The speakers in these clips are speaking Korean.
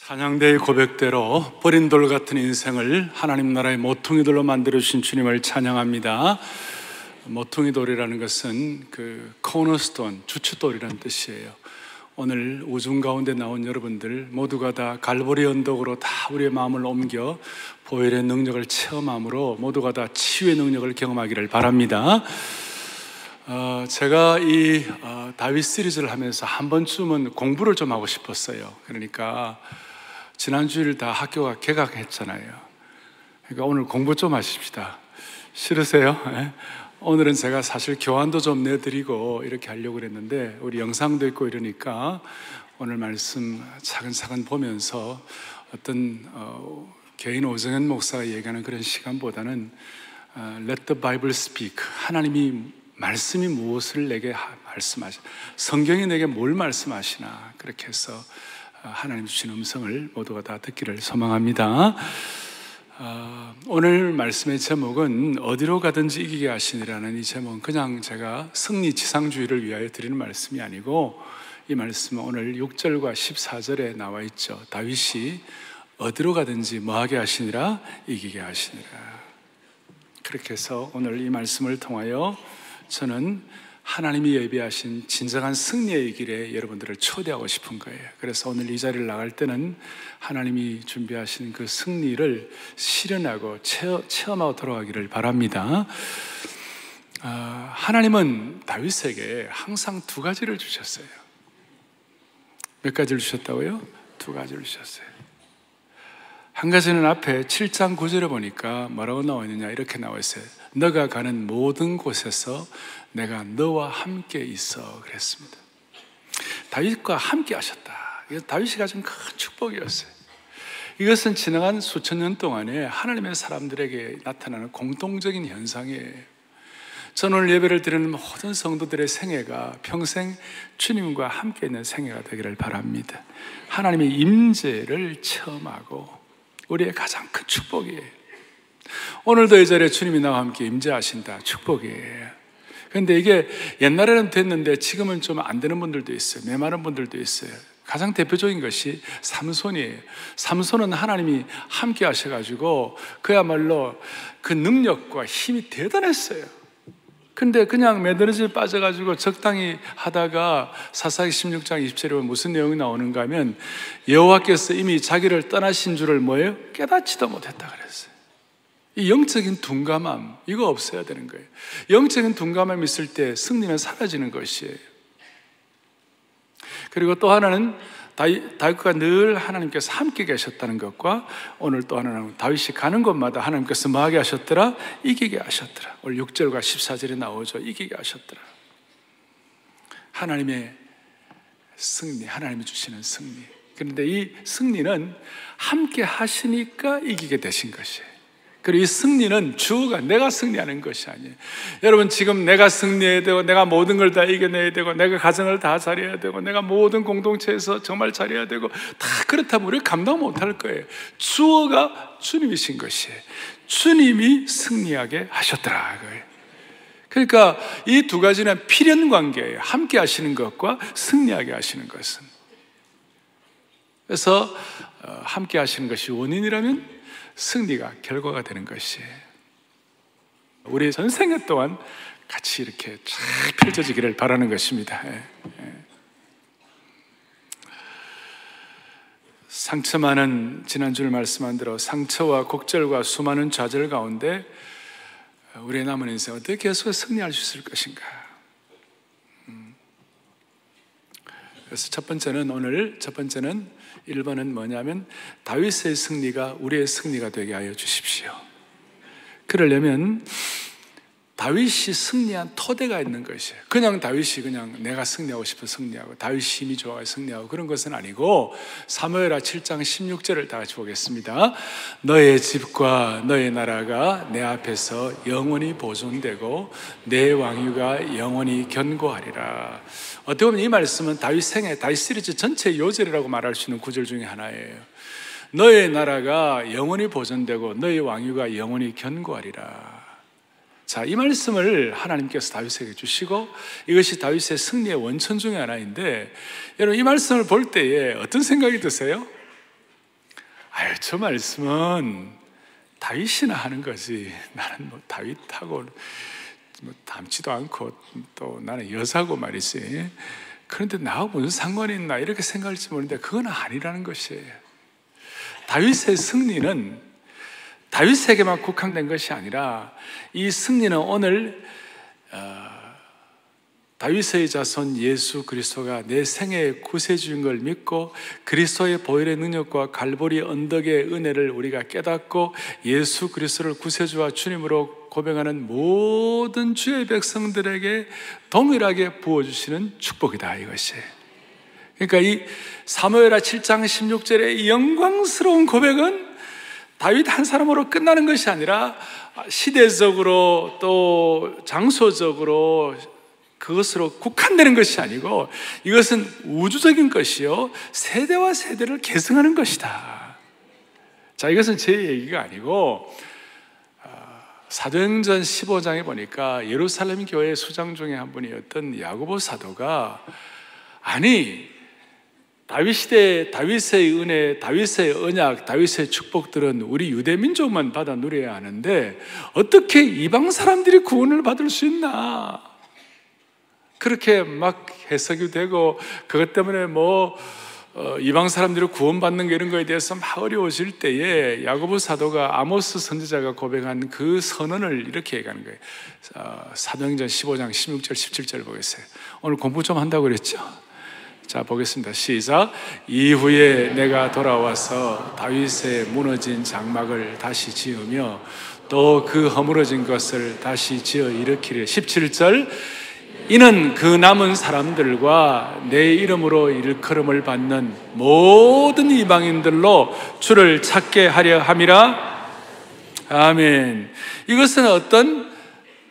찬양대의 고백대로 버린 돌 같은 인생을 하나님 나라의 모퉁이 돌로 만들어주신 주님을 찬양합니다. 모퉁이 돌이라는 것은 그 코너스톤, 주춧돌이라는 뜻이에요. 오늘 우중 가운데 나온 여러분들 모두가 다 갈보리 언덕으로 다 우리의 마음을 옮겨 보혈의 능력을 체험함으로 모두가 다 치유의 능력을 경험하기를 바랍니다. 제가 이 다윗 시리즈를 하면서 한 번쯤은 공부를 좀 하고 싶었어요. 그러니까 지난주일 다 학교가 개강했잖아요. 그러니까 오늘 공부 좀 하십시다. 싫으세요? 네? 오늘은 제가 사실 교환도 좀 내드리고 이렇게 하려고 그랬는데 우리 영상도 있고 이러니까 오늘 말씀 차근차근 보면서 어떤 개인 오정현 목사가 얘기하는 그런 시간보다는 Let the Bible speak. 하나님이 말씀이 무엇을 내게 말씀하시나, 성경이 내게 뭘 말씀하시나, 그렇게 해서 하나님 주신 음성을 모두가 다 듣기를 소망합니다. 오늘 말씀의 제목은 어디로 가든지 이기게 하시니라는 이 제목은 그냥 제가 승리 지상주의를 위하여 드리는 말씀이 아니고, 이 말씀은 오늘 6절과 14절에 나와 있죠. 다윗이 어디로 가든지 뭐하게 하시니라, 이기게 하시니라. 그렇게 해서 오늘 이 말씀을 통하여 저는 하나님이 예비하신 진정한 승리의 길에 여러분들을 초대하고 싶은 거예요. 그래서 오늘 이 자리를 나갈 때는 하나님이 준비하신 그 승리를 실현하고 체험하고 돌아가기를 바랍니다. 하나님은 다윗에게 항상 두 가지를 주셨어요. 몇 가지를 주셨다고요? 두 가지를 주셨어요. 한 가지는 앞에 7장 9절에 보니까 뭐라고 나와 있느냐, 이렇게 나와 있어요. 너가 가는 모든 곳에서 내가 너와 함께 있어, 그랬습니다. 다윗과 함께 하셨다. 이거 다윗이 가진 큰 축복이었어요. 이것은 지나간 수천 년 동안에 하나님의 사람들에게 나타나는 공통적인 현상이에요. 저는 오늘 예배를 드리는 모든 성도들의 생애가 평생 주님과 함께 있는 생애가 되기를 바랍니다. 하나님의 임재를 체험하고 우리의 가장 큰 축복이에요. 오늘도 이 자리에 주님이 나와 함께 임재하신다, 축복이에요. 그런데 이게 옛날에는 됐는데 지금은 좀 안 되는 분들도 있어요. 메마른 분들도 있어요. 가장 대표적인 것이 삼손이에요. 삼손은 하나님이 함께 하셔가지고 그야말로 그 능력과 힘이 대단했어요. 근데 그냥 매너리즘에 빠져가지고 적당히 하다가 사사기 16장 20절에 보면 무슨 내용이 나오는가 하면 여호와께서 이미 자기를 떠나신 줄을 뭐예요? 깨닫지도 못했다 그랬어요. 이 영적인 둔감함, 이거 없어야 되는 거예요. 영적인 둔감함이 있을 때 승리는 사라지는 것이에요. 그리고 또 하나는 다윗과 늘 하나님께서 함께 계셨다는 것과 오늘 또 하나는 다윗이 가는 곳마다 하나님께서 뭐하게 하셨더라? 이기게 하셨더라. 오늘 6절과 14절에 나오죠. 이기게 하셨더라. 하나님의 승리, 하나님이 주시는 승리. 그런데 이 승리는 함께 하시니까 이기게 되신 것이에요. 그리고 이 승리는 주어가 내가 승리하는 것이 아니에요. 여러분, 지금 내가 승리해야 되고 내가 모든 걸 다 이겨내야 되고 내가 가정을 다 잘해야 되고 내가 모든 공동체에서 정말 잘해야 되고 다 그렇다면 우리 감당 못할 거예요. 주어가 주님이신 것이에요. 주님이 승리하게 하셨더라. 그러니까 이 두 가지는 필연관계예요. 함께 하시는 것과 승리하게 하시는 것은. 그래서 함께 하시는 것이 원인이라면 승리가 결과가 되는 것이에요. 우리 전생애 동안 같이 이렇게 쫙 펼쳐지기를 바라는 것입니다. 상처 많은, 지난주에 말씀한 대로 상처와 곡절과 수많은 좌절 가운데 우리의 남은 인생 어떻게 계속 승리할 수 있을 것인가. 그래서 첫 번째는 1번은 뭐냐면 다윗의 승리가 우리의 승리가 되게 하여 주십시오. 그러려면 다윗이 승리한 토대가 있는 것이에요. 그냥 다윗이 그냥 내가 승리하고 싶어 승리하고 다윗이 힘이 좋아서 승리하고 그런 것은 아니고, 사무엘하 7장 16절을 다 같이 보겠습니다. 너의 집과 너의 나라가 내 앞에서 영원히 보존되고 내 왕위가 영원히 견고하리라. 어떻게 보면 이 말씀은 다윗 생애, 다윗 시리즈 전체의 요절이라고 말할 수 있는 구절 중에 하나예요. 너의 나라가 영원히 보존되고 너의 왕위가 영원히 견고하리라. 자, 이 말씀을 하나님께서 다윗에게 주시고 이것이 다윗의 승리의 원천 중에 하나인데, 여러분 이 말씀을 볼 때에 어떤 생각이 드세요? 저 말씀은 다윗이나 하는 거지. 나는 뭐 다윗하고 뭐 닮지도 않고 또 나는 여자고 말이지. 그런데 나하고 무슨 상관이 있나 이렇게 생각할지 모르는데 그건 아니라는 것이에요. 다윗의 승리는 다윗에게만 국한된 것이 아니라 이 승리는 오늘 다윗의 자손 예수 그리스도가 내 생애의 구세주인 걸 믿고 그리스도의 보혈의 능력과 갈보리 언덕의 은혜를 우리가 깨닫고 예수 그리스도를 구세주와 주님으로 고백하는 모든 주의 백성들에게 동일하게 부어주시는 축복이다, 이것이. 그러니까 이 사무엘하 7장 16절의 영광스러운 고백은 다윗 한 사람으로 끝나는 것이 아니라 시대적으로 또 장소적으로 그것으로 국한되는 것이 아니고 이것은 우주적인 것이요 세대와 세대를 계승하는 것이다. 자, 이것은 제 얘기가 아니고 사도행전 15장에 보니까 예루살렘 교회 수장 중에 한 분이었던 야고보 사도가 아니 다윗 시대에 다윗의 은혜, 다윗의 언약, 다윗의 축복들은 우리 유대 민족만 받아 누려야 하는데 어떻게 이방 사람들이 구원을 받을 수 있나? 그렇게 막 해석이 되고 그것 때문에 이방 사람들이 구원받는 게 이런 거에 대해서 막 어려워질 때에 야고보 사도가 아모스 선지자가 고백한 그 선언을 이렇게 얘기하는 거예요. 사도행전 15장 16절 17절 보겠어요. 오늘 공부 좀 한다고 그랬죠? 자, 보겠습니다. 시작. 이후에 내가 돌아와서 다윗의 무너진 장막을 다시 지으며 또 그 허물어진 것을 다시 지어 일으키려. 17절. 이는 그 남은 사람들과 내 이름으로 일컬음을 받는 모든 이방인들로 주를 찾게 하려 함이라. 아멘. 이것은 어떤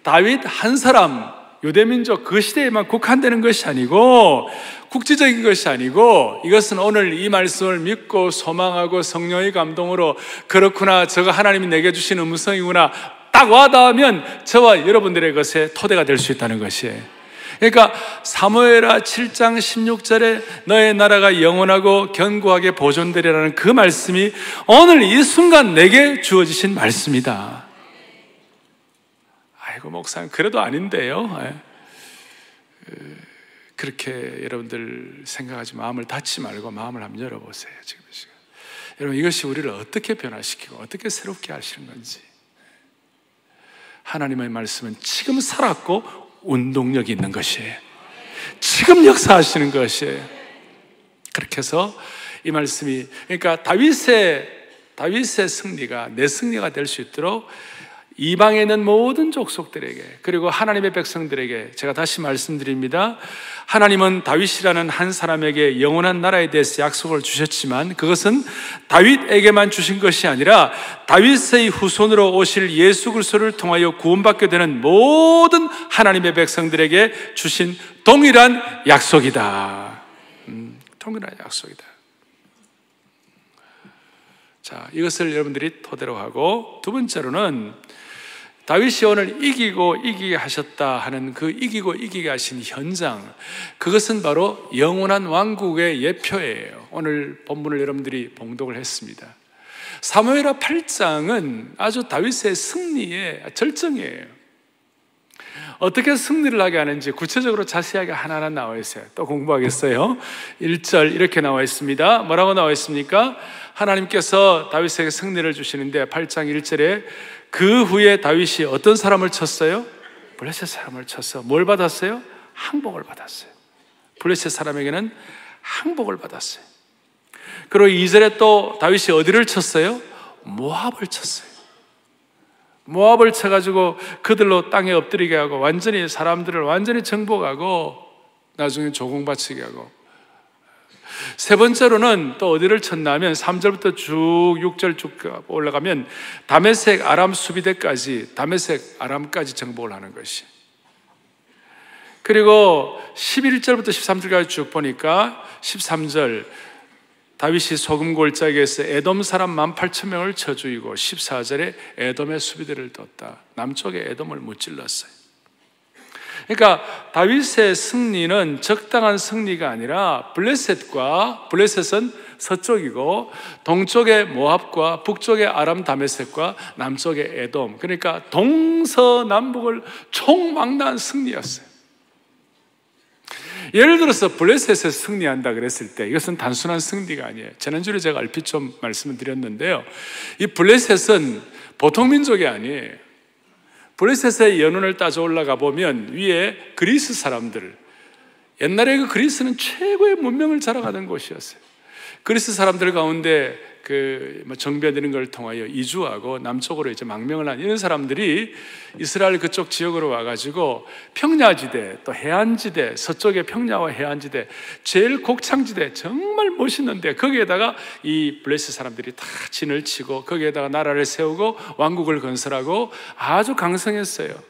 다윗 한 사람, 유대민족 그 시대에만 국한되는 것이 아니고 국제적인 것이 아니고 이것은 오늘 이 말씀을 믿고 소망하고 성령의 감동으로 그렇구나, 저가 하나님이 내게 주신 음성이구나 딱 와닿으면 저와 여러분들의 것에 토대가 될 수 있다는 것이에요. 그러니까 사무엘하 7장 16절에 너의 나라가 영원하고 견고하게 보존되리라는 그 말씀이 오늘 이 순간 내게 주어지신 말씀이다. 아이고 목사님 그래도 아닌데요. 그렇게 여러분들 생각하지 마음을 닫지 말고 마음을 한번 열어보세요. 지금 여러분 이것이 우리를 어떻게 변화시키고 어떻게 새롭게 하시는 건지. 하나님의 말씀은 지금 살았고 운동력이 있는 것이에요. 지금 역사하시는 것이에요. 그렇게 해서 이 말씀이 그러니까 다윗의 승리가 내 승리가 될 수 있도록 이방에 있는 모든 족속들에게 그리고 하나님의 백성들에게 제가 다시 말씀드립니다. 하나님은 다윗이라는 한 사람에게 영원한 나라에 대해서 약속을 주셨지만 그것은 다윗에게만 주신 것이 아니라 다윗의 후손으로 오실 예수 그리스도를 통하여 구원받게 되는 모든 하나님의 백성들에게 주신 동일한 약속이다. 동일한 약속이다. 자, 이것을 여러분들이 토대로 하고 두 번째로는 다윗이 오늘 이기고 이기게 하셨다 하는 그 이기고 이기게 하신 현장, 그것은 바로 영원한 왕국의 예표예요. 오늘 본문을 여러분들이 봉독을 했습니다. 사무엘하 8장은 아주 다윗의 승리의 절정이에요. 어떻게 승리를 하게 하는지 구체적으로 자세하게 하나하나 나와 있어요. 또 공부하겠어요. 1절 이렇게 나와 있습니다. 뭐라고 나와 있습니까? 하나님께서 다윗에게 승리를 주시는데 8장 1절에 그 후에 다윗이 어떤 사람을 쳤어요? 블레셋 사람을 쳤어. 뭘 받았어요? 항복을 받았어요. 블레셋 사람에게는 항복을 받았어요. 그리고 2절에 또 다윗이 어디를 쳤어요? 모압을 쳤어요. 모압을 쳐가지고 그들로 땅에 엎드리게 하고 완전히 사람들을 완전히 정복하고 나중에 조공바치게 하고, 세 번째로는 또 어디를 쳤냐면 3절부터 쭉 6절 쭉 올라가면 다메섹 아람 수비대까지, 다메섹 아람까지 정복을 하는 것이. 그리고 11절부터 13절까지 쭉 보니까 13절 다윗이 소금 골짜기에서 에돔 사람 18,000명을 쳐 죽이고 14절에 에돔의 수비대를 뒀다. 남쪽에 에돔을 무찔렀어요. 그러니까 다윗의 승리는 적당한 승리가 아니라 블레셋은 서쪽이고, 동쪽의 모압과 북쪽의 아람 다메섹과 남쪽의 에돔, 그러니까 동서남북을 총망라한 승리였어요. 예를 들어서 블레셋에서 승리한다 그랬을 때 이것은 단순한 승리가 아니에요. 지난주에 제가 얼핏 좀 말씀을 드렸는데요, 이 블레셋은 보통 민족이 아니에요. 블레셋의 연원을 따져 올라가 보면 위에 그리스 사람들, 옛날에 그 그리스는 최고의 문명을 자랑하던 곳이었어요. 그리스 사람들 가운데 정변되는 걸 통하여 이주하고 남쪽으로 이제 망명을 한 이런 사람들이 이스라엘 그쪽 지역으로 와가지고 평야지대, 또 해안지대, 서쪽의 평야와 해안지대, 제일 곡창지대, 정말 멋있는데 거기에다가 이 블레셋 사람들이 다 진을 치고 거기에다가 나라를 세우고 왕국을 건설하고 아주 강성했어요.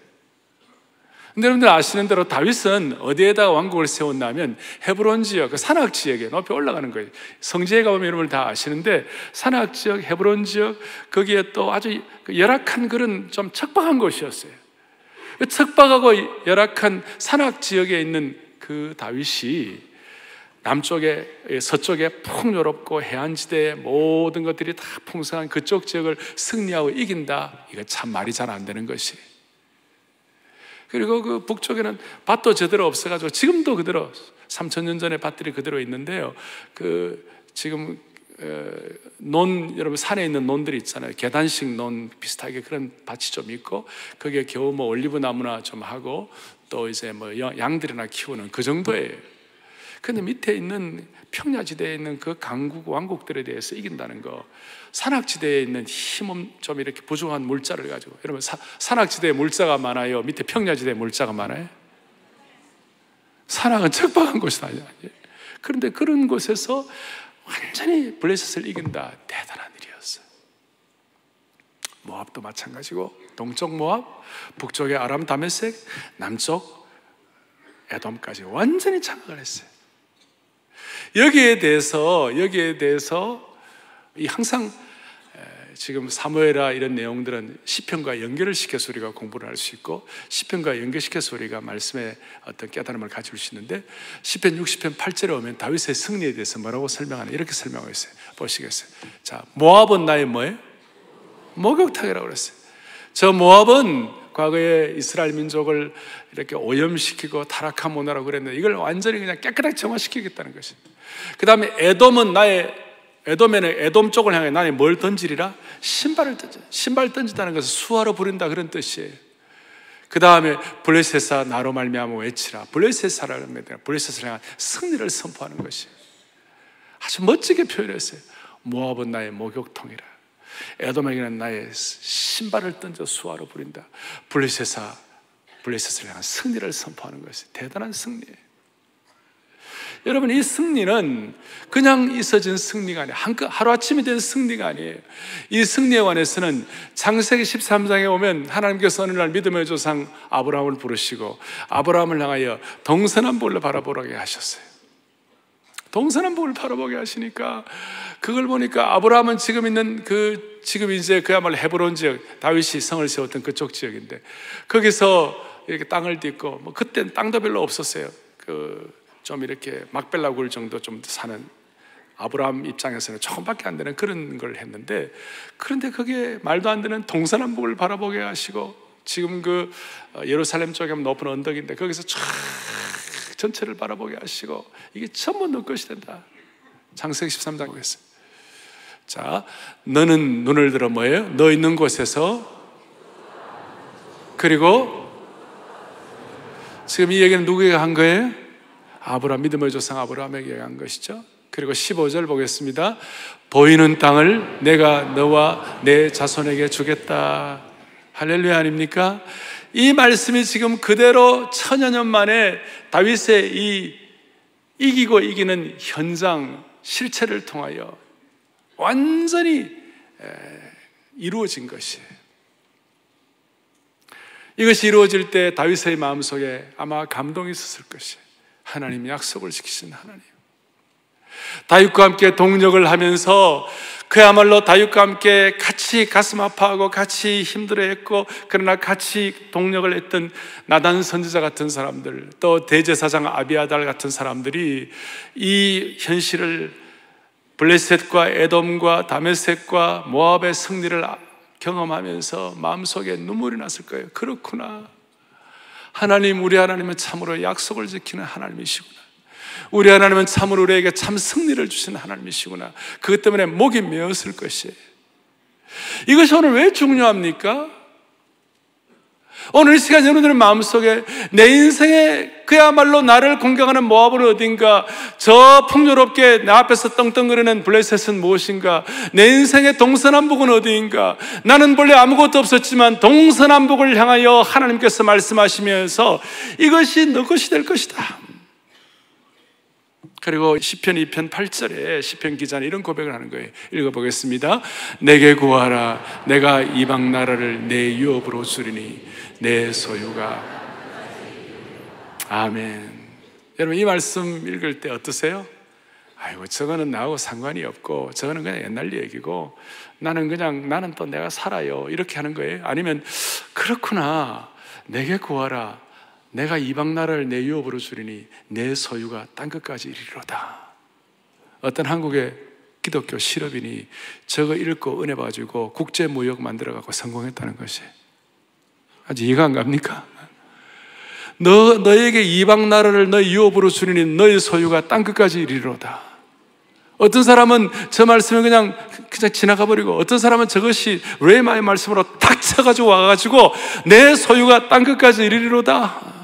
근데 여러분들 아시는 대로 다윗은 어디에다가 왕국을 세웠냐면 헤브론 지역, 그 산악 지역에 높이 올라가는 거예요. 성지에 가보면 여러분들 다 아시는데 산악 지역, 헤브론 지역, 거기에 또 아주 열악한 그런 좀 척박한 곳이었어요. 척박하고 열악한 산악 지역에 있는 그 다윗이 남쪽에, 서쪽에 풍요롭고 해안지대의 모든 것들이 다 풍성한 그쪽 지역을 승리하고 이긴다, 이거 참 말이 잘 안 되는 것이. 그리고 그 북쪽에는 밭도 제대로 없어가지고 지금도 그대로 3000년 전에 밭들이 그대로 있는데요, 지금 여러분 산에 있는 논들이 있잖아요. 계단식 논 비슷하게 그런 밭이 좀 있고 거기에 겨우 뭐 올리브 나무나 좀 하고 또 이제 뭐 양들이나 키우는 그 정도예요. 근데 밑에 있는 평야지대에 있는 그 강국 왕국들에 대해서 이긴다는 거, 산악지대에 있는 힘 좀 이렇게 부족한 물자를 가지고, 여러분 산악지대에 물자가 많아요? 밑에 평야지대에 물자가 많아요? 산악은 척박한 곳이 아니에요. 그런데 그런 곳에서 완전히 블레셋을 이긴다, 대단한 일이었어요. 모압도 마찬가지고, 동쪽 모압, 북쪽의 아람 다메섹, 남쪽 에돔까지 완전히 장악을 했어요. 여기에 대해서 이 항상 지금 사무엘아 이런 내용들은 시편과 연결을 시켜서 우리가 공부를 할 수 있고, 시편과 연결시켜서 우리가 말씀의 어떤 깨달음을 가질 수 있는데, 시편 60편 8절에 오면 다윗의 승리에 대해서 뭐라고 설명하나, 이렇게 설명하고 있어요. 보시겠어요? 자, 모압은 나의 뭐예요? 목욕탕이라고 그랬어요. 저 모압은 과거에 이스라엘 민족을 이렇게 오염시키고 타락한 문화라고 그랬는데 이걸 완전히 그냥 깨끗하게 정화시키겠다는 것입니다. 그 다음에 에돔은 에돔에는 에돔 쪽을 향해 나는 뭘 던지리라? 신발을 던져. 신발 던지다는 것은 수하로 부린다, 그런 뜻이에요. 그 다음에 블레셋아 나로 말미암아 외치라. 블레셋아라는 겁니다. 블레셋을 향한 승리를 선포하는 것이에요. 아주 멋지게 표현했어요. 모압은 나의 목욕통이라. 에돔에게는 나의 신발을 던져 수하로 부린다. 블레셋을 향한 승리를 선포하는 것이 대단한 승리예요. 여러분, 이 승리는 그냥 있어진 승리가 아니에요. 하루아침에 된 승리가 아니에요. 이 승리에 관해서는 창세기 13장에 오면 하나님께서 어느 날 믿음의 조상 아브라함을 부르시고 아브라함을 향하여 동서남북을 바라보게 하셨어요. 동서남북을 바라보게 하시니까 그걸 보니까 아브라함은 지금 있는 지금 이제 그야말로 헤브론 지역, 다윗이 성을 세웠던 그쪽 지역인데 거기서 이렇게 땅을 딛고, 뭐 그때는 땅도 별로 없었어요. 좀 이렇게 막벨라 굴 정도 좀 사는 아브라함 입장에서는 조금밖에 안 되는 그런 걸 했는데, 그런데 그게 말도 안 되는 동서남북을 바라보게 하시고, 지금 예루살렘 쪽에 높은 언덕인데 거기서 쫙 전체를 바라보게 하시고, 이게 전부 너 것이 된다. 창세기 13장에 했어요. 자, 너는 눈을 들어 뭐예요? 너 있는 곳에서, 그리고 지금 이 얘기는 누구에게 한 거예요? 아브라함, 믿음의 조상 아브라함에게 한 것이죠. 그리고 15절 보겠습니다. 보이는 땅을 내가 너와 내 자손에게 주겠다. 할렐루야 아닙니까? 이 말씀이 지금 그대로 천여 년 만에 다윗의 이 이기고 이기는 현장 실체를 통하여 완전히 이루어진 것이에요. 이것이 이루어질 때 다윗의 마음속에 아마 감동이 있었을 것이에요. 하나님 약속을 지키신 하나님, 다윗과 함께 동력을 하면서 그야말로 다윗과 함께 같이 가슴 아파하고 같이 힘들어했고, 그러나 같이 동력을 했던 나단 선지자 같은 사람들, 또 대제사장 아비아달 같은 사람들이 이 현실을 블레셋과 에돔과 다메섹과 모압의 승리를 경험하면서 마음속에 눈물이 났을 거예요. 그렇구나. 하나님, 우리 하나님은 참으로 약속을 지키는 하나님이시구나. 우리 하나님은 참으로 우리에게 참 승리를 주시는 하나님이시구나. 그것 때문에 목이 메었을 것이에요. 이것이 오늘 왜 중요합니까? 오늘 이 시간 여러분들의 마음속에 내 인생에 그야말로 나를 공격하는 모압은 어딘가, 저 풍요롭게 내 앞에서 떵떵거리는 블레셋은 무엇인가, 내 인생의 동서남북은 어디인가, 나는 본래 아무것도 없었지만 동서남북을 향하여 하나님께서 말씀하시면서 이것이 너 것이 될 것이다. 그리고 시편 2편 8절에 시편 기자는 이런 고백을 하는 거예요. 읽어보겠습니다. 내게 구하라. 내가 이방 나라를 내 유업으로 주리니 내 소유가. 아멘. 여러분, 이 말씀 읽을 때 어떠세요? 아이고, 저거는 나하고 상관이 없고 저거는 그냥 옛날 얘기고 나는 또 내가 살아요, 이렇게 하는 거예요? 아니면 그렇구나, 내게 구하라. 내가 이방 나라를 내 유업으로 주리니 내 소유가 땅끝까지 이르리로다. 어떤 한국의 기독교 실업인이 저거 읽고 은혜 봐주고 국제무역 만들어갖고 성공했다는 것이 아주 이해가 안 갑니까? 너에게 이방 나라를 너의 유업으로 주리니 너의 소유가 땅끝까지 이르리로다. 어떤 사람은 저 말씀을 그냥 지나가 버리고, 어떤 사람은 저것이 레마의 말씀으로 탁 쳐가지고 와가지고 내 소유가 땅끝까지 이르리로다.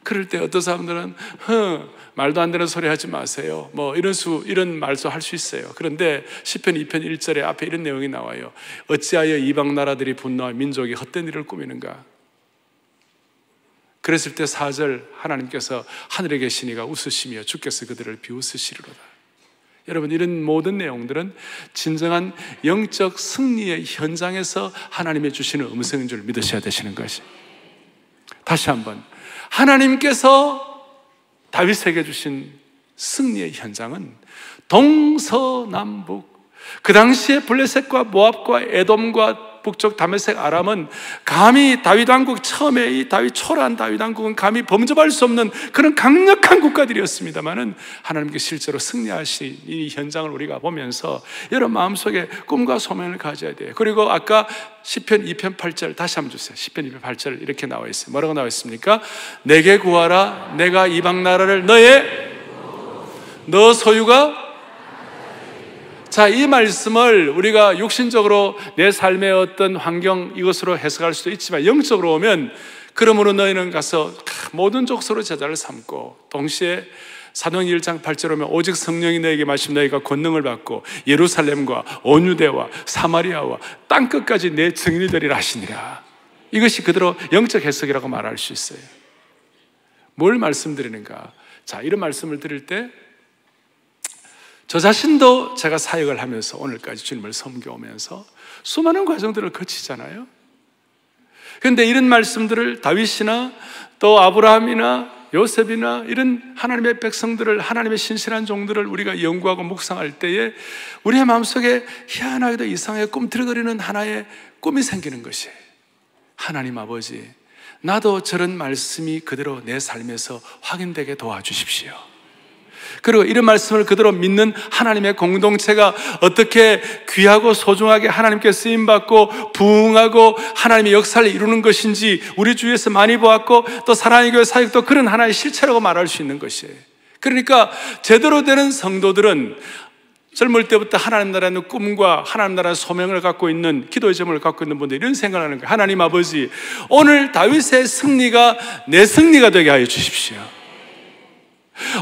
그럴 때 어떤 사람들은 말도 안 되는 소리 하지 마세요, 뭐 이런 말도 할 수 있어요. 그런데 시편 2편 1절에 앞에 이런 내용이 나와요. 어찌하여 이방 나라들이 분노하여 민족이 헛된 일을 꾸미는가. 그랬을 때 4절 하나님께서 하늘에 계신 이가 웃으시며 주께서 그들을 비웃으시리로다. 여러분, 이런 모든 내용들은 진정한 영적 승리의 현장에서 하나님이 주시는 음성인 줄 믿으셔야 되시는 것이. 다시 한번, 하나님께서 다윗에게 주신 승리의 현장은 동서남북, 그 당시에 블레셋과 모압과 에돔과 북쪽 다메섹 아람은 감히 다윗 왕국, 처음에 이 초라한 다윗 왕국은 감히 범접할 수 없는 그런 강력한 국가들이었습니다만은 하나님께 실제로 승리하신 이 현장을 우리가 보면서 여러분 마음속에 꿈과 소망을 가져야 돼요. 그리고 아까 시편 2편 8절 다시 한번 주세요. 시편 2편 8절 이렇게 나와 있어요. 뭐라고 나와 있습니까? 내게 구하라. 내가 이방 나라를 너 소유가. 자, 이 말씀을 우리가 육신적으로 내 삶의 어떤 환경 이것으로 해석할 수도 있지만 영적으로 오면, 그러므로 너희는 가서 모든 족속으로 제자를 삼고, 동시에 사도행전 1장 8절 오면 오직 성령이 너에게 마시면 너희가 권능을 받고 예루살렘과 온 유대와 사마리아와 땅끝까지 내 증인이 되리라 하시니라. 이것이 그대로 영적 해석이라고 말할 수 있어요. 뭘 말씀드리는가? 자, 이런 말씀을 드릴 때 저 자신도 제가 사역을 하면서 오늘까지 주님을 섬겨오면서 수많은 과정들을 거치잖아요. 그런데 이런 말씀들을 다윗이나 또 아브라함이나 요셉이나 이런 하나님의 백성들을, 하나님의 신실한 종들을 우리가 연구하고 묵상할 때에 우리의 마음속에 희한하게도 이상하게 꿈틀거리는 하나의 꿈이 생기는 것이에요. 하나님 아버지, 나도 저런 말씀이 그대로 내 삶에서 확인되게 도와주십시오. 그리고 이런 말씀을 그대로 믿는 하나님의 공동체가 어떻게 귀하고 소중하게 하나님께 쓰임받고 부흥하고 하나님의 역사를 이루는 것인지 우리 주위에서 많이 보았고, 또 사랑의 교회 사역도 그런 하나의 실체라고 말할 수 있는 것이에요. 그러니까 제대로 되는 성도들은 젊을 때부터 하나님 나라의 꿈과 하나님 나라의 소명을 갖고 있는, 기도의 제목을 갖고 있는 분들이 이런 생각을 하는 거예요. 하나님 아버지, 오늘 다윗의 승리가 내 승리가 되게 하여 주십시오.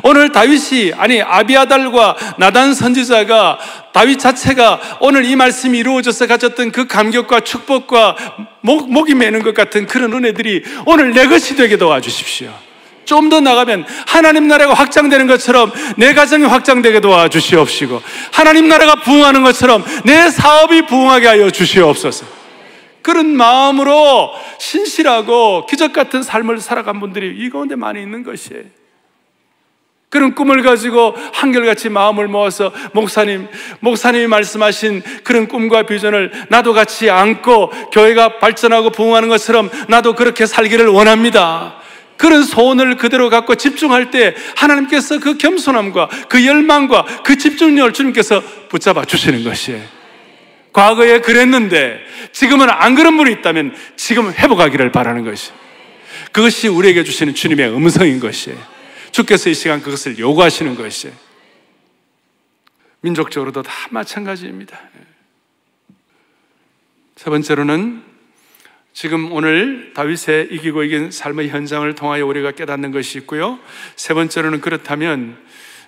오늘 다윗이, 아비아달과 나단 선지자가, 다윗 자체가 오늘 이 말씀이 이루어져서 가졌던 그 감격과 축복과 목이 메는 것 같은 그런 은혜들이 오늘 내 것이 되게 도와주십시오. 좀 더 나가면 하나님 나라가 확장되는 것처럼 내 가정이 확장되게 도와주시옵시고, 하나님 나라가 부흥하는 것처럼 내 사업이 부흥하게 하여 주시옵소서. 그런 마음으로 신실하고 기적 같은 삶을 살아간 분들이 이 가운데 많이 있는 것이에요. 그런 꿈을 가지고 한결같이 마음을 모아서 목사님이 말씀하신 그런 꿈과 비전을 나도 같이 안고 교회가 발전하고 부흥하는 것처럼 나도 그렇게 살기를 원합니다. 그런 소원을 그대로 갖고 집중할 때 하나님께서 그 겸손함과 그 열망과 그 집중력을 주님께서 붙잡아 주시는 것이에요. 과거에 그랬는데 지금은 안 그런 분이 있다면 지금 회복하기를 바라는 것이에요. 그것이 우리에게 주시는 주님의 음성인 것이에요. 주께서 이 시간 그것을 요구하시는 것이에요. 민족적으로도 다 마찬가지입니다. 세 번째로는 지금 오늘 다윗의 이기고 이긴 삶의 현장을 통하여 우리가 깨닫는 것이 있고요. 세 번째로는 그렇다면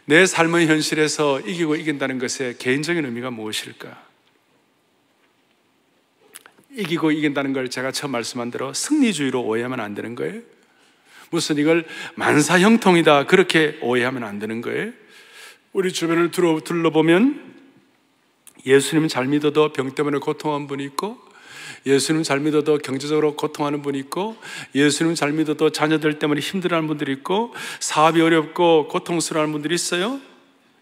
내 삶의 현실에서 이기고 이긴다는 것의 개인적인 의미가 무엇일까? 이기고 이긴다는 걸 제가 처음 말씀한 대로 승리주의로 오해하면 안 되는 거예요. 무슨 이걸 만사형통이다 그렇게 오해하면 안 되는 거예요. 우리 주변을 둘러보면 예수님 잘 믿어도 병 때문에 고통한 분이 있고, 예수님 잘 믿어도 경제적으로 고통하는 분이 있고, 예수님 잘 믿어도 자녀들 때문에 힘들어하는 분들이 있고, 사업이 어렵고 고통스러워하는 분들이 있어요.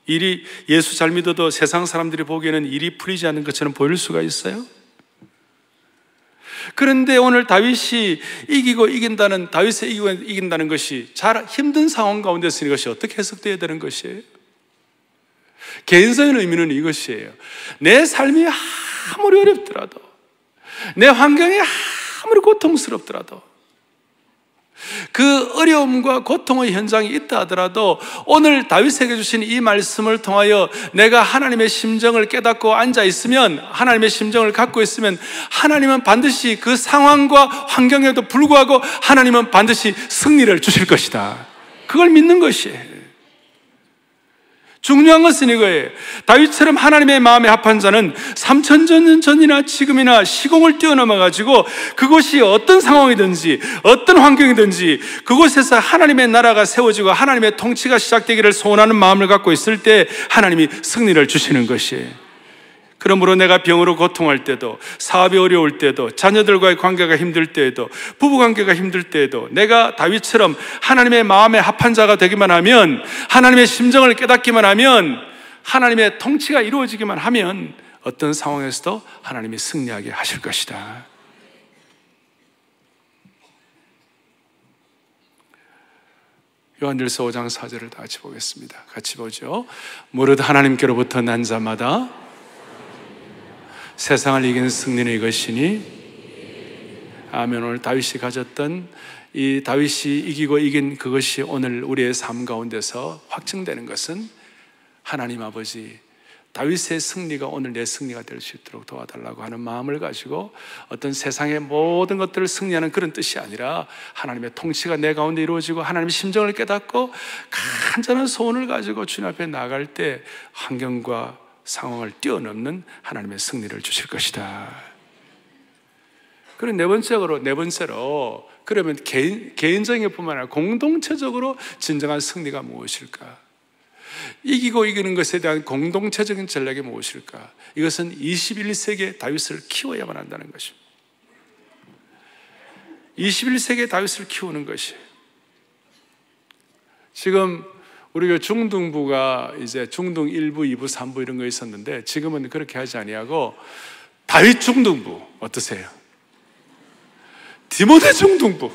일이 예수 잘 믿어도 세상 사람들이 보기에는 일이 풀리지 않는 것처럼 보일 수가 있어요. 그런데 오늘 다윗이 이기고 이긴다는, 다윗의 이기고 이긴다는 것이 잘 힘든 상황 가운데 있으니 이것이 어떻게 해석되어야 되는 것이에요? 개인적인 의미는 이것이에요. 내 삶이 아무리 어렵더라도, 내 환경이 아무리 고통스럽더라도, 그 어려움과 고통의 현장이 있다 하더라도 오늘 다윗에게 주신 이 말씀을 통하여 내가 하나님의 심정을 깨닫고 앉아 있으면, 하나님의 심정을 갖고 있으면 하나님은 반드시 그 상황과 환경에도 불구하고 하나님은 반드시 승리를 주실 것이다. 그걸 믿는 것이에요. 중요한 것은 이거예요. 다윗처럼 하나님의 마음에 합한 자는 3000년 전이나 지금이나 시공을 뛰어넘어가지고 그곳이 어떤 상황이든지 어떤 환경이든지 그곳에서 하나님의 나라가 세워지고 하나님의 통치가 시작되기를 소원하는 마음을 갖고 있을 때 하나님이 승리를 주시는 것이에요. 그러므로 내가 병으로 고통할 때도, 사업이 어려울 때도, 자녀들과의 관계가 힘들 때에도, 부부관계가 힘들 때에도 내가 다윗처럼 하나님의 마음에 합한 자가 되기만 하면, 하나님의 심정을 깨닫기만 하면, 하나님의 통치가 이루어지기만 하면 어떤 상황에서도 하나님이 승리하게 하실 것이다. 요한일서 5장 4절을 다 같이 보겠습니다. 같이 보죠. 무릇 하나님께로부터 난 자마다 세상을 이기는 승리는 이것이니. 아멘. 오늘 다윗이 가졌던 이 다윗이 이기고 이긴 그것이 오늘 우리의 삶 가운데서 확증되는 것은 하나님 아버지, 다윗의 승리가 오늘 내 승리가 될 수 있도록 도와달라고 하는 마음을 가지고 어떤 세상의 모든 것들을 승리하는 그런 뜻이 아니라 하나님의 통치가 내 가운데 이루어지고 하나님의 심정을 깨닫고 간절한 소원을 가지고 주님 앞에 나갈 때 환경과 상황을 뛰어넘는 하나님의 승리를 주실 것이다. 그리고 네 번째로 그러면 개인적인 뿐만 아니라 공동체적으로 진정한 승리가 무엇일까? 이기고 이기는 것에 대한 공동체적인 전략이 무엇일까? 이것은 21세기의 다윗을 키워야만 한다는 것입니다. 21세기의 다윗을 키우는 것이, 지금 우리가 중등부가 이제 중등 1부, 2부, 3부 이런 거 있었는데 지금은 그렇게 하지 아니하고 다윗 중등부 어떠세요? 디모데 중등부,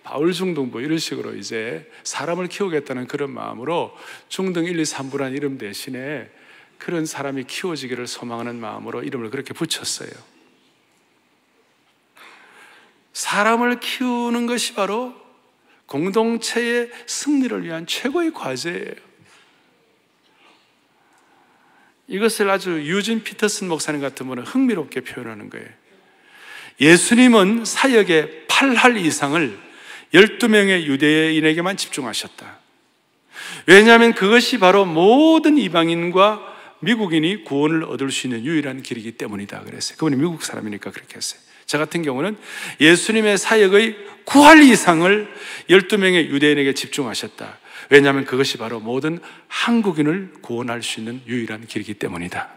바울 중등부 이런 식으로 이제 사람을 키우겠다는 그런 마음으로 중등 1, 2, 3부라는 이름 대신에 그런 사람이 키워지기를 소망하는 마음으로 이름을 그렇게 붙였어요. 사람을 키우는 것이 바로 공동체의 승리를 위한 최고의 과제예요. 이것을 아주 유진 피터슨 목사님 같은 분은 흥미롭게 표현하는 거예요. 예수님은 사역의 8할 이상을 12명의 유대인에게만 집중하셨다. 왜냐하면 그것이 바로 모든 이방인과 미국인이 구원을 얻을 수 있는 유일한 길이기 때문이다 그랬어요. 그분이 미국 사람이니까 그렇게 했어요. 저 같은 경우는 예수님의 사역의 9할 이상을 12명의 유대인에게 집중하셨다. 왜냐하면 그것이 바로 모든 한국인을 구원할 수 있는 유일한 길이기 때문이다.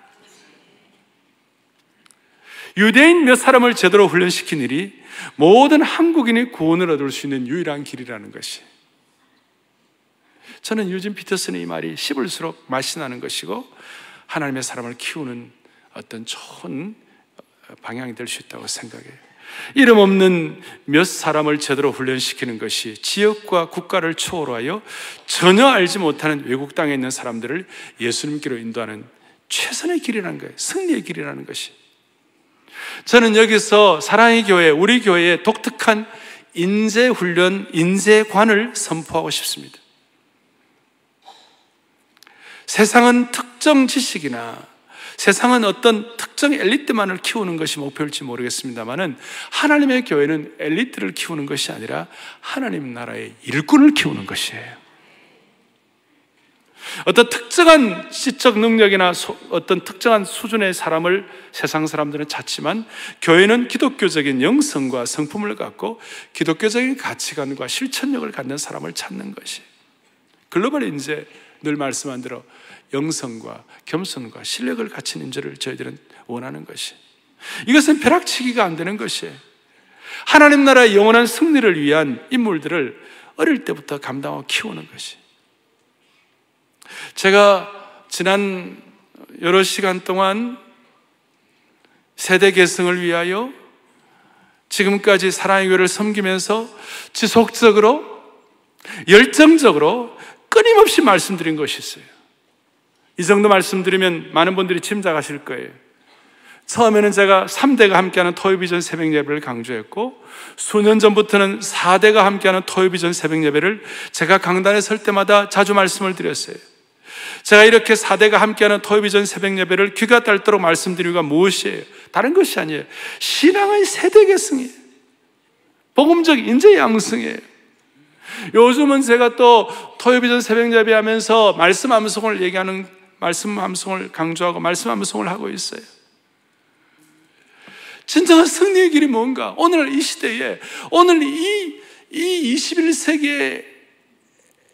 유대인 몇 사람을 제대로 훈련시킨 일이 모든 한국인이 구원을 얻을 수 있는 유일한 길이라는 것이, 저는 유진 피터슨의 이 말이 씹을수록 맛이 나는 것이고 하나님의 사람을 키우는 어떤 좋은 방향이 될 수 있다고 생각해요. 이름 없는 몇 사람을 제대로 훈련시키는 것이 지역과 국가를 초월하여 전혀 알지 못하는 외국 땅에 있는 사람들을 예수님께로 인도하는 최선의 길이라는 거예요. 승리의 길이라는 것이. 저는 여기서 사랑의 교회, 우리 교회의 독특한 인재훈련, 인재관을 선포하고 싶습니다. 세상은 특정 지식이나 세상은 어떤 특정 엘리트만을 키우는 것이 목표일지 모르겠습니다만은 하나님의 교회는 엘리트를 키우는 것이 아니라 하나님 나라의 일꾼을 키우는 것이에요. 어떤 특정한 지적 능력이나 어떤 특정한 수준의 사람을 세상 사람들은 찾지만 교회는 기독교적인 영성과 성품을 갖고 기독교적인 가치관과 실천력을 갖는 사람을 찾는 것이 글로벌 인재, 늘 말씀한 대로 영성과 겸손과 신뢰를 갖춘 인재를 저희들은 원하는 것이, 이것은 벼락치기가 안 되는 것이에요. 하나님 나라의 영원한 승리를 위한 인물들을 어릴 때부터 감당하고 키우는 것이. 제가 지난 여러 시간 동안 세대 계승을 위하여 지금까지 사랑의 교회를 섬기면서 지속적으로 열정적으로 끊임없이 말씀드린 것이 있어요. 이 정도 말씀드리면 많은 분들이 짐작하실 거예요. 처음에는 제가 3대가 함께하는 토요비전 새벽 예배를 강조했고, 수년 전부터는 4대가 함께하는 토요비전 새벽 예배를 제가 강단에 설 때마다 자주 말씀을 드렸어요. 제가 이렇게 4대가 함께하는 토요비전 새벽 예배를 귀가 닳도록 말씀드린 이유가 무엇이에요? 다른 것이 아니에요. 신앙의 세대 계승이에요. 복음적 인재 양성이에요. 요즘은 제가 또 토요비전 새벽 예배하면서 말씀 암송을 얘기하는, 말씀 암송을 강조하고 말씀 암송을 하고 있어요. 진정한 승리의 길이 뭔가? 오늘 이 시대에, 오늘 이 21세기의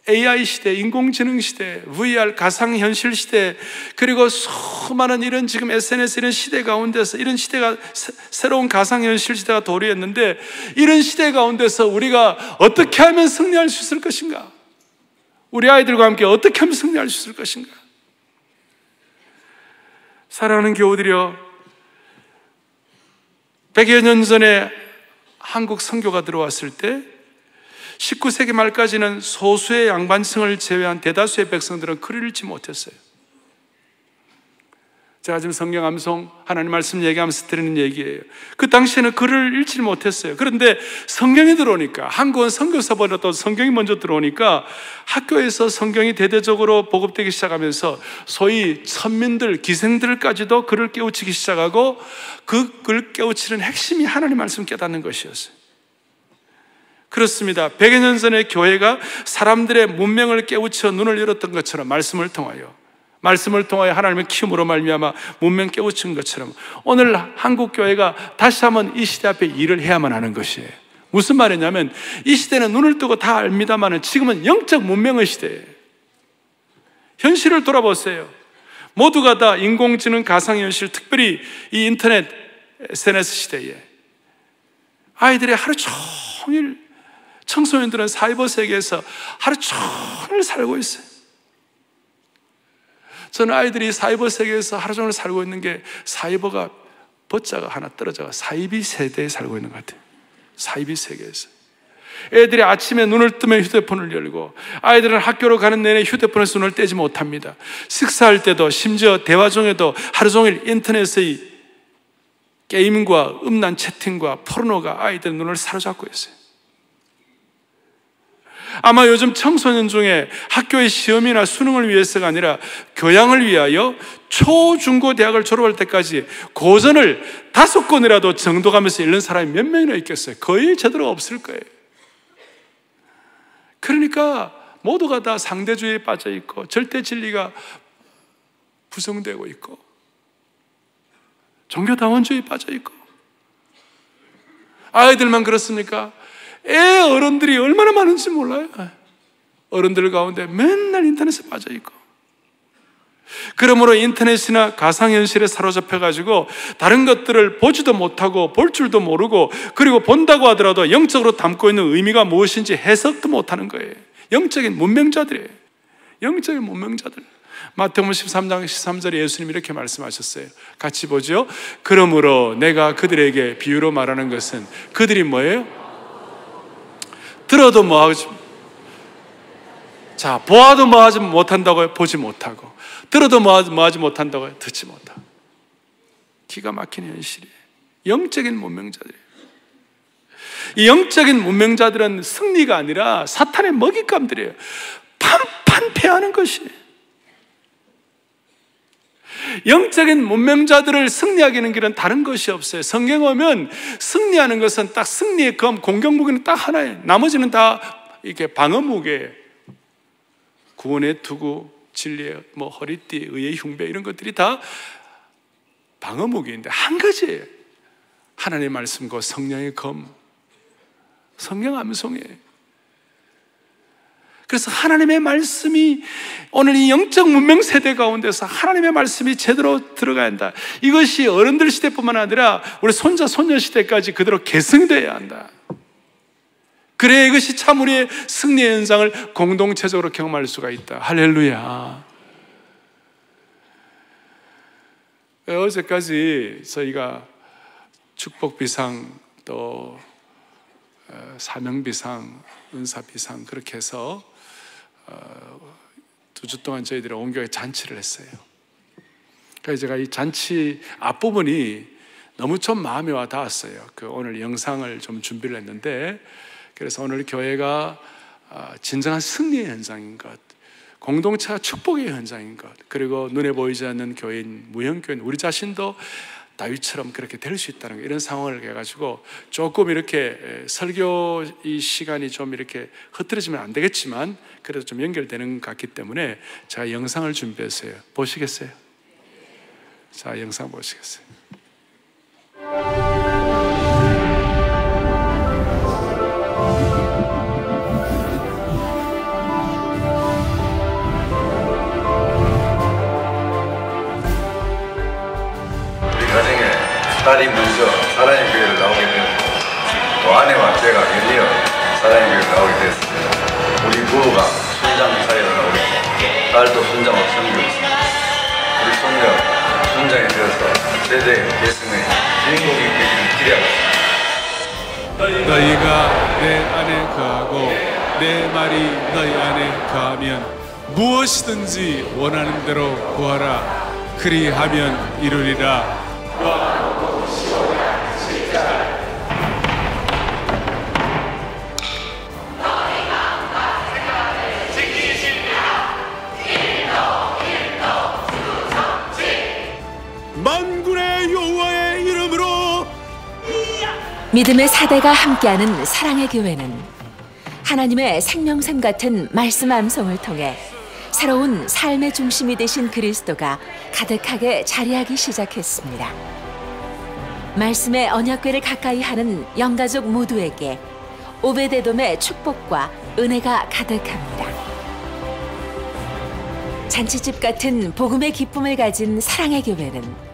AI 시대, 인공지능 시대, VR, 가상현실 시대, 그리고 수많은 이런 지금 SNS 이런 시대 가운데서, 이런 시대가, 새로운 가상현실 시대가 도래했는데, 이런 시대 가운데서 우리가 어떻게 하면 승리할 수 있을 것인가? 우리 아이들과 함께 어떻게 하면 승리할 수 있을 것인가? 사랑하는 교우들이여, 100여 년 전에 한국 선교가 들어왔을 때 19세기 말까지는 소수의 양반층을 제외한 대다수의 백성들은 글을 읽지 못했어요. 제가 지금 성경 암송, 하나님 말씀 얘기하면서 드리는 얘기예요. 그 당시에는 글을 읽지 못했어요. 그런데 성경이 들어오니까, 한국은 선교사보다도 성경이 먼저 들어오니까 학교에서 성경이 대대적으로 보급되기 시작하면서 소위 천민들, 기생들까지도 글을 깨우치기 시작하고, 그 글 깨우치는 핵심이 하나님 말씀 깨닫는 것이었어요. 그렇습니다. 100여 년 전에 교회가 사람들의 문명을 깨우쳐 눈을 열었던 것처럼 말씀을 통하여 하나님의 키움으로 말미암아 문명 깨우친 것처럼 오늘 한국 교회가 다시 한번 이 시대 앞에 일을 해야만 하는 것이에요. 무슨 말이냐면, 이 시대는 눈을 뜨고 다 압니다만 지금은 영적 문명의 시대예요. 현실을 돌아보세요. 모두가 다 인공지능, 가상현실, 특별히 이 인터넷 SNS 시대에 아이들이 하루 종일, 청소년들은 사이버 세계에서 하루 종일 살고 있어요. 저는 아이들이 사이버 세계에서 하루 종일 살고 있는 게, 사이버가 버자가 하나 떨어져가 사이비 세대에 살고 있는 것 같아요. 사이비 세계에서 애들이 아침에 눈을 뜨면 휴대폰을 열고, 아이들은 학교로 가는 내내 휴대폰에서 눈을 떼지 못합니다. 식사할 때도, 심지어 대화 중에도 하루 종일 인터넷의 게임과 음란 채팅과 포르노가 아이들 눈을 사로잡고 있어요. 아마 요즘 청소년 중에 학교의 시험이나 수능을 위해서가 아니라 교양을 위하여 초, 중, 고, 대학을 졸업할 때까지 고전을 5권이라도 정독하면서 읽는 사람이 몇 명이나 있겠어요? 거의 제대로 없을 거예요. 그러니까 모두가 다 상대주의에 빠져 있고, 절대 진리가 부정되고 있고, 종교다원주의에 빠져 있고. 아이들만 그렇습니까? 어른들이 얼마나 많은지 몰라요. 어른들 가운데 맨날 인터넷에 빠져 있고, 그러므로 인터넷이나 가상현실에 사로잡혀가지고 다른 것들을 보지도 못하고 볼 줄도 모르고, 그리고 본다고 하더라도 영적으로 담고 있는 의미가 무엇인지 해석도 못하는 거예요. 영적인 문명자들이에요. 영적인 문명자들. 마태복음 13장 13절에 예수님이 이렇게 말씀하셨어요. 같이 보죠. 그러므로 내가 그들에게 비유로 말하는 것은 그들이 뭐예요? 들어도 뭐하지, 자, 보아도 뭐하지 못한다고요? 보지 못하고. 들어도 뭐하지 못한다고요? 듣지 못하고. 기가 막힌 현실이에요. 영적인 문명자들이에요. 이 영적인 문명자들은 승리가 아니라 사탄의 먹잇감들이에요. 판패하는 것이에요. 영적인 문명자들을 승리하게 하는 길은 다른 것이 없어요. 성경 오면 승리하는 것은 딱 승리의 검, 공격무기는 딱 하나예요. 나머지는 다 이렇게 방어무기예요. 구원의 투구, 진리의 허리띠, 의의 흉배, 이런 것들이 다 방어무기인데 한 가지예요. 하나님의 말씀과 성령의 검, 성령 암송이에요. 그래서 하나님의 말씀이 오늘 이 영적 문명 세대 가운데서 하나님의 말씀이 제대로 들어가야 한다. 이것이 어른들 시대뿐만 아니라 우리 손자 손녀 시대까지 그대로 계승되어야 한다. 그래야 이것이 참 우리의 승리의 현상을 공동체적으로 경험할 수가 있다. 할렐루야. 어제까지 저희가 축복비상 또 사명비상, 은사비상 그렇게 해서 2주 동안 저희들이 온 교회 잔치를 했어요. 그래서 제가 이 잔치 앞부분이 너무 좀 마음에 와 닿았어요. 오늘 영상을 좀 준비를 했는데, 그래서 오늘 교회가 진정한 승리의 현장인 것, 공동체가 축복의 현장인 것, 그리고 눈에 보이지 않는 교인, 무형교인, 우리 자신도 다윗처럼 그렇게 될 수 있다는 거, 이런 상황을 해가지고 조금 이렇게 설교 이 시간이 좀 이렇게 흐트러지면 안 되겠지만 그래도 좀 연결되는 것 같기 때문에 제가 영상을 준비했어요. 보시겠어요? 자, 영상 보시겠어요? 딸이 먼저 사랑의 교회를 나오게 되었고, 또 아내와 제가 연이어 사랑의 교회를 나오게 되었습니다. 우리 부부가 순장 사회로 나오고 있고, 딸도 순장으로 섬기고 있습니다. 우리 손녀 순장이 되어서 세대의 계승의 주인공이 되기를 기대하고 있습니다. 너희가 내 안에 거하고 내 말이 너희 안에 거하면 무엇이든지 원하는 대로 구하라. 그리하면 이루리라. 만군의 여호와의 이름으로. 믿음의 사대가 함께하는 사랑의 교회는 하나님의 생명샘 같은 말씀 암송을 통해 새로운 삶의 중심이 되신 그리스도가 가득하게 자리하기 시작했습니다. 말씀의 언약궤를 가까이 하는 영가족 모두에게 오베데돔의 축복과 은혜가 가득합니다. 잔치집 같은 복음의 기쁨을 가진 사랑의 교회는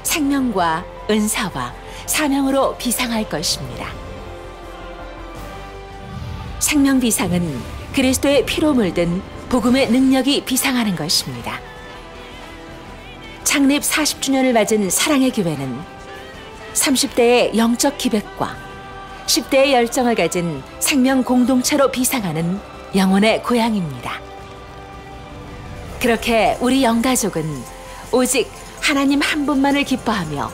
생명과 은사와 사명으로 비상할 것입니다. 생명 비상은 그리스도의 피로 물든 복음의 능력이 비상하는 것입니다. 창립 40주년을 맞은 사랑의 교회는 30대의 영적 기백과 10대의 열정을 가진 생명 공동체로 비상하는 영혼의 고향입니다. 그렇게 우리 영가족은 오직 하나님 한 분만을 기뻐하며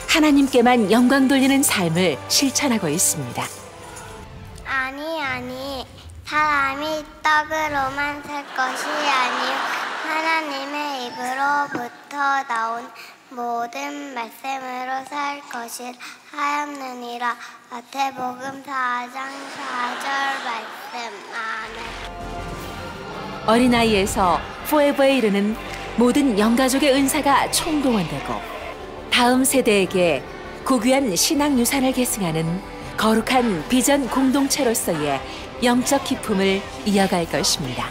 하나님께만 영광 돌리는 삶을 실천하고 있습니다. 아니, 사람이 떡으로만 살 것이 아니요 하나님의 입으로부터 나온 모든 말씀으로 살 것을 하였느니라. 마태복음 4장 4절 말씀. 아멘. 어린아이에서 포에버에 이르는 모든 영가족의 은사가 총동원되고 다음 세대에게 고귀한 신앙 유산을 계승하는 거룩한 비전 공동체로서의 영적 기쁨을 이어갈 것입니다.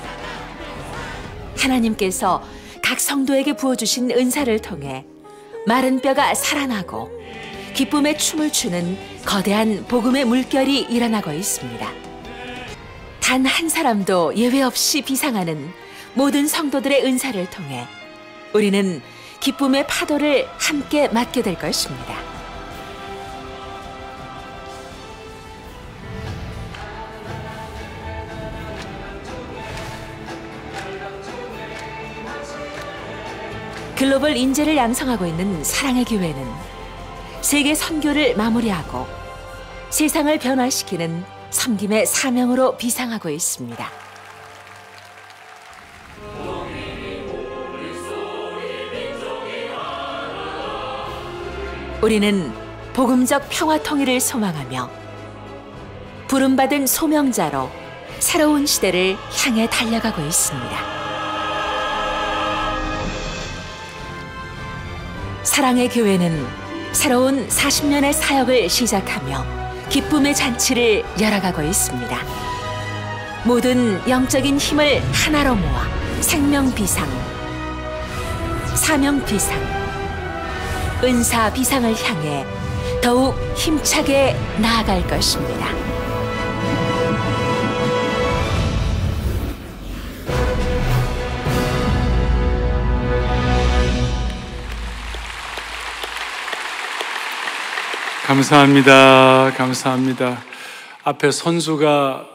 하나님께서 각 성도에게 부어주신 은사를 통해 마른 뼈가 살아나고 기쁨의 춤을 추는 거대한 복음의 물결이 일어나고 있습니다. 단 한 사람도 예외 없이 비상하는 모든 성도들의 은사를 통해 우리는 기쁨의 파도를 함께 맞게 될 것입니다. 글로벌 인재를 양성하고 있는 사랑의 교회는 세계 선교를 마무리하고 세상을 변화시키는 섬김의 사명으로 비상하고 있습니다. 우리는 복음적 평화 통일을 소망하며 부름받은 소명자로 새로운 시대를 향해 달려가고 있습니다. 사랑의 교회는 새로운 40년의 사역을 시작하며 기쁨의 잔치를 열어가고 있습니다. 모든 영적인 힘을 하나로 모아 생명 비상, 사명 비상, 은사 비상을 향해 더욱 힘차게 나아갈 것입니다. 감사합니다. 감사합니다. 앞에 선주가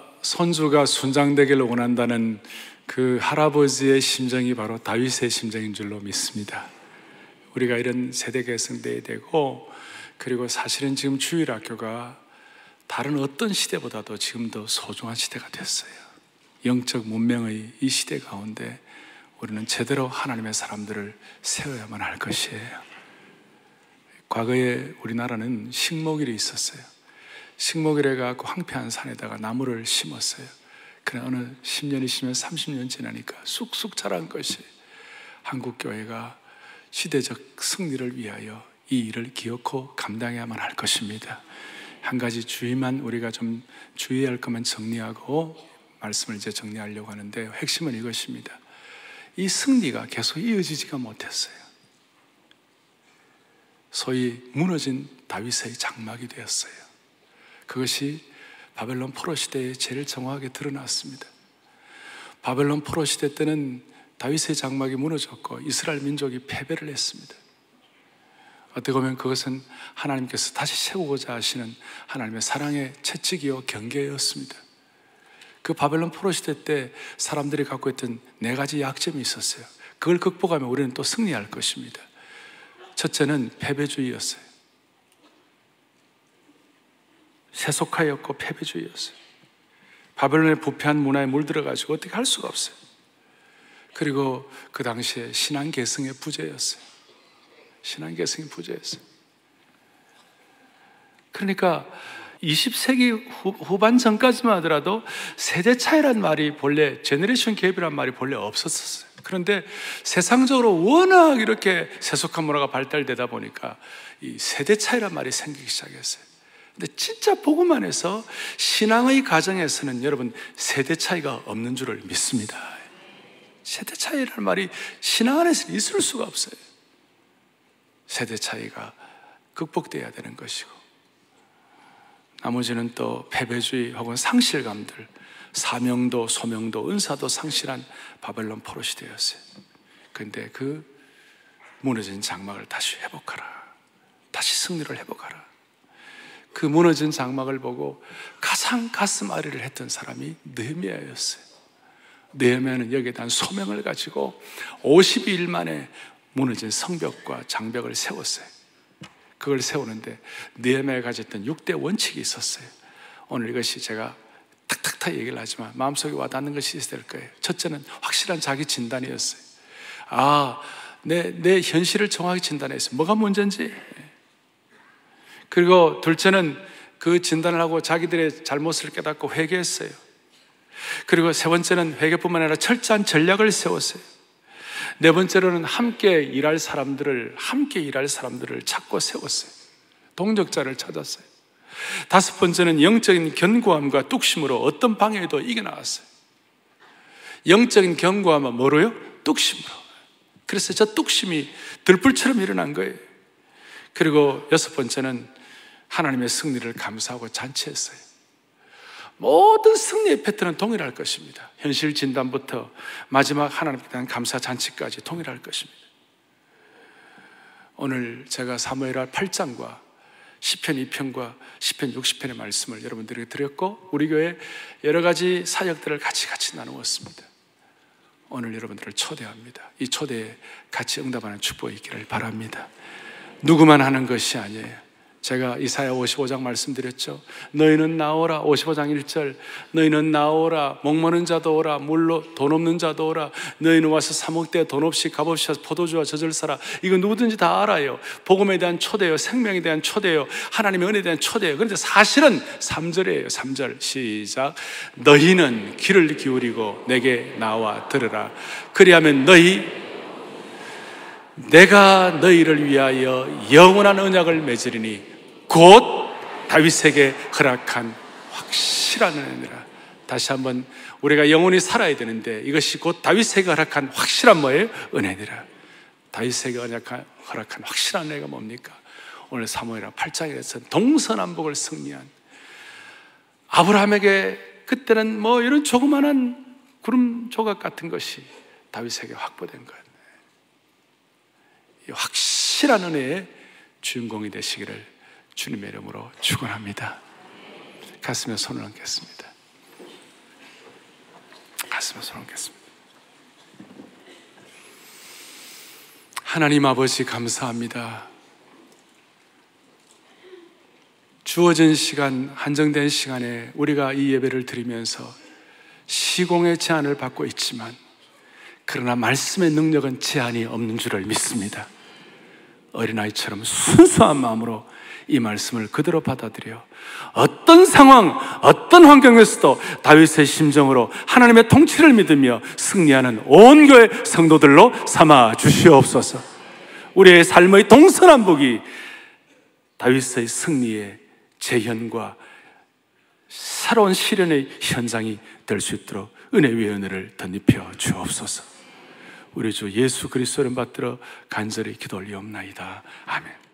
순장되기를 원한다는 그 할아버지의 심정이 바로 다윗의 심정인 줄로 믿습니다. 우리가 이런 세대 계승돼야 되고, 그리고 사실은 지금 주일학교가 다른 어떤 시대보다도 지금 더 소중한 시대가 됐어요. 영적 문명의 이 시대 가운데 우리는 제대로 하나님의 사람들을 세워야만 할 것이에요. 과거에 우리나라는 식목일이 있었어요. 식목일에 가고 황폐한 산에다가 나무를 심었어요. 그러나 어느 10년, 20년, 30년 지나니까 쑥쑥 자란 것이 한국교회가 시대적 승리를 위하여 이 일을 기억하고 감당해야만 할 것입니다. 한 가지 주의만 우리가 좀 주의해야 할 것만 정리하고 말씀을 이제 정리하려고 하는데, 핵심은 이것입니다. 이 승리가 계속 이어지지가 못했어요. 소위 무너진 다윗의 장막이 되었어요. 그것이 바벨론 포로 시대에 제일 정확하게 드러났습니다. 바벨론 포로 시대 때는 다윗의 장막이 무너졌고 이스라엘 민족이 패배를 했습니다. 어떻게 보면 그것은 하나님께서 다시 세우고자 하시는 하나님의 사랑의 채찍이요 경계였습니다. 그 바벨론 포로 시대 때 사람들이 갖고 있던 4가지 약점이 있었어요. 그걸 극복하면 우리는 또 승리할 것입니다. 첫째는 패배주의였어요. 세속화였고 패배주의였어요. 바벨론의 부패한 문화에 물들어가지고 어떻게 할 수가 없어요. 그리고 그 당시에 신앙계승의 부재였어요. 신앙계승의 부재였어요. 그러니까 20세기 후반 전까지만 하더라도 세대 차이란 말이 본래, 제너레이션 갭이란 말이 본래 없었어요. 그런데 세상적으로 워낙 이렇게 세속한 문화가 발달되다 보니까 이 세대 차이란 말이 생기기 시작했어요. 근데 진짜 복음 안에서 신앙의 가정에서는 여러분 세대 차이가 없는 줄을 믿습니다. 세대 차이라는 말이 신앙 안에서 있을 수가 없어요. 세대 차이가 극복되어야 되는 것이고, 나머지는 또 패배주의 혹은 상실감들, 사명도 소명도 은사도 상실한 바벨론 포로 시대였어요. 그런데 그 무너진 장막을 다시 회복하라, 다시 승리를 회복하라. 그 무너진 장막을 보고 가장 가슴 아리를 했던 사람이 느헤미야였어요. 느헤미야는 여기에 대한 소명을 가지고 52일 만에 무너진 성벽과 장벽을 세웠어요. 그걸 세우는데 느헤미야가 가졌던 6대 원칙이 있었어요. 오늘 이것이 제가 탁탁탁 얘기를 하지만 마음속에 와닿는 것이 있어야 될 거예요. 첫째는 확실한 자기 진단이었어요. 내 현실을 정확히 진단했어요. 뭐가 문제인지. 그리고 둘째는 그 진단을 하고 자기들의 잘못을 깨닫고 회개했어요. 그리고 세 번째는 회개뿐만 아니라 철저한 전략을 세웠어요. 네 번째로는 함께 일할 사람들을 찾고 세웠어요. 동력자를 찾았어요. 다섯 번째는 영적인 견고함과 뚝심으로 어떤 방해에도 이겨나갔어요. 영적인 견고함은 뭐로요? 뚝심으로. 그래서 저 뚝심이 들불처럼 일어난 거예요. 그리고 여섯 번째는 하나님의 승리를 감사하고 잔치했어요. 모든 승리의 패턴은 동일할 것입니다. 현실 진단부터 마지막 하나님께 대한 감사 잔치까지 동일할 것입니다. 오늘 제가 사무엘하 8장과 시편 2편과 시편 60편의 말씀을 여러분들에게 드렸고, 우리 교회 여러 가지 사역들을 같이 나누었습니다. 오늘 여러분들을 초대합니다. 이 초대에 같이 응답하는 축복이 있기를 바랍니다. 누구만 하는 것이 아니에요. 제가 이사야 55장 말씀드렸죠. 너희는 나오라. 55장 1절, 너희는 나오라. 목마른 자도 오라. 물로 돈 없는 자도 오라. 너희는 와서 사 먹되 돈 없이 값없이 포도주와 젖을 사라. 이거 누구든지 다 알아요. 복음에 대한 초대요, 생명에 대한 초대요, 하나님의 은혜에 대한 초대요. 그런데 사실은 3절이에요. 3절 시작. 너희는 귀를 기울이고 내게 나와 들으라. 그리하면 내가 너희를 위하여 영원한 언약을 맺으리니 곧 다윗에게 허락한 확실한 은혜니라. 다시 한번, 우리가 영원히 살아야 되는데 이것이 곧 다윗에게 허락한 확실한 뭐예요? 은혜니라. 다윗에게 허락한 확실한 은혜가 뭡니까? 오늘 사무엘하 8장에서 동서남북을 승리한 아브라함에게 그때는 뭐 이런 조그만한 구름 조각 같은 것이 다윗에게 확보된 거예요. 이 확실한 은혜의 주인공이 되시기를 주님의 이름으로 축원합니다. 가슴에 손을 얹겠습니다. 가슴에 손을 얹겠습니다. 하나님 아버지, 감사합니다. 주어진 시간, 한정된 시간에 우리가 이 예배를 드리면서 시공의 제한을 받고 있지만, 그러나 말씀의 능력은 제한이 없는 줄을 믿습니다. 어린아이처럼 순수한 마음으로 이 말씀을 그대로 받아들여 어떤 상황, 어떤 환경에서도 다윗의 심정으로 하나님의 통치를 믿으며 승리하는 온 교회 성도들로 삼아 주시옵소서. 우리의 삶의 동서남북이 다윗의 승리의 재현과 새로운 실현의 현장이 될 수 있도록 은혜 위에 은혜를 덧입혀 주옵소서. 우리 주 예수 그리스도를 받들어 간절히 기도 올리옵나이다. 아멘.